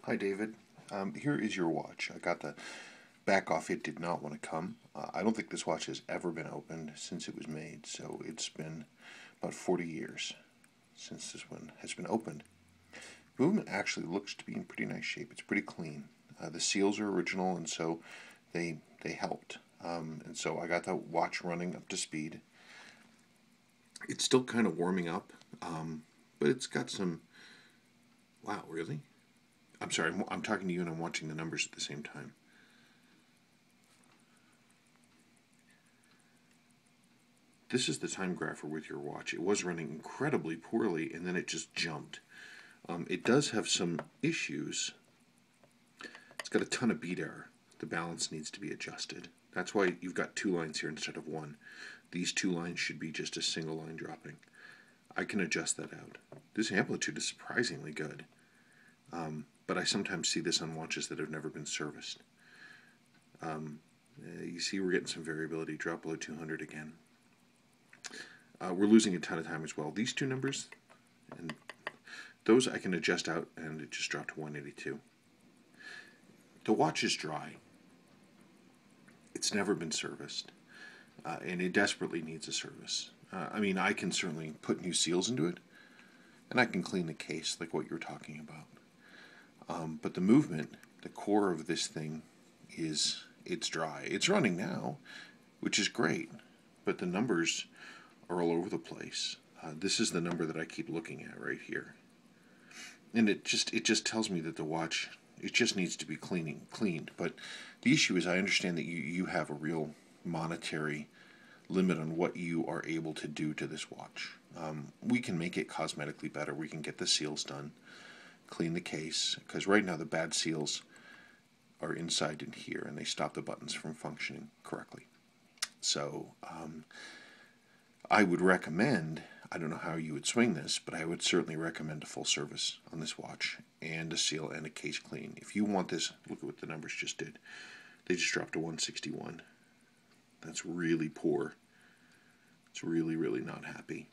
Hi, David. Here is your watch. I got the back off. It did not want to come. I don't think this watch has ever been opened since it was made, so it's been about 40 years since this one has been opened. The movement actually looks to be in pretty nice shape. It's pretty clean. The seals are original, and so they helped. And so I got the watch running up to speed. It's still kind of warming up, but it's got some. Wow, really? I'm sorry. I'm talking to you, and I'm watching the numbers at the same time. This is the time grapher with your watch. It was running incredibly poorly, and then it just jumped. It does have some issues. It's got a ton of beat error. The balance needs to be adjusted. That's why you've got two lines here instead of one. These two lines should be just a single line dropping. I can adjust that out. This amplitude is surprisingly good, but I sometimes see this on watches that have never been serviced. You see we're getting some variability. Drop below 200 again. We're losing a ton of time as well. These two numbers, and those I can adjust out, and it just dropped to 182. The watch is dry. It's never been serviced, and it desperately needs a service. I can certainly put new seals into it, and I can clean the case like what you're talking about. But the movement, the core of this thing, it's dry. It's running now, which is great, but the numbers are all over the place. This is the number that I keep looking at right here, and it just tells me that the watch, it just needs to be cleaned. But the issue is, I understand that you have a real monetary limit on what you are able to do to this watch. We can make it cosmetically better. We can get the seals done, clean the case, because right now the bad seals are inside in here, and they stop the buttons from functioning correctly. So I would recommend, I don't know how you would swing this, but I would certainly recommend a full service on this watch and a seal and a case clean. If you want this, look at what the numbers just did. They just dropped to 161. That's really poor. It's really, really not happy.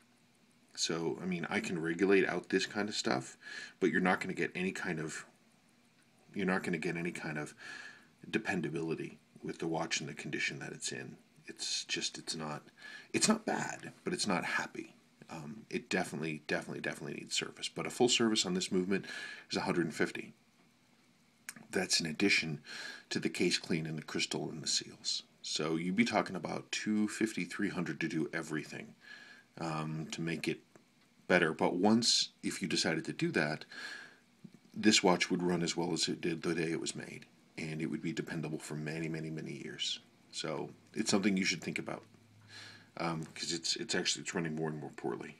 So, I can regulate out this kind of stuff, but you're not going to get any kind of dependability with the watch in the condition that it's in. It's not bad, but it's not happy. It definitely needs service. But a full service on this movement is 150. That's in addition to the case clean and the crystal and the seals. So you'd be talking about 250, 300 to do everything, to make it better. But once, if you decided to do that, this watch would run as well as it did the day it was made, and it would be dependable for many, many, many years. So it's something you should think about, because it's running more and more poorly.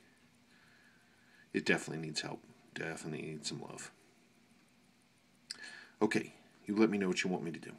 It definitely needs help. Definitely needs some love. Okay, you let me know what you want me to do.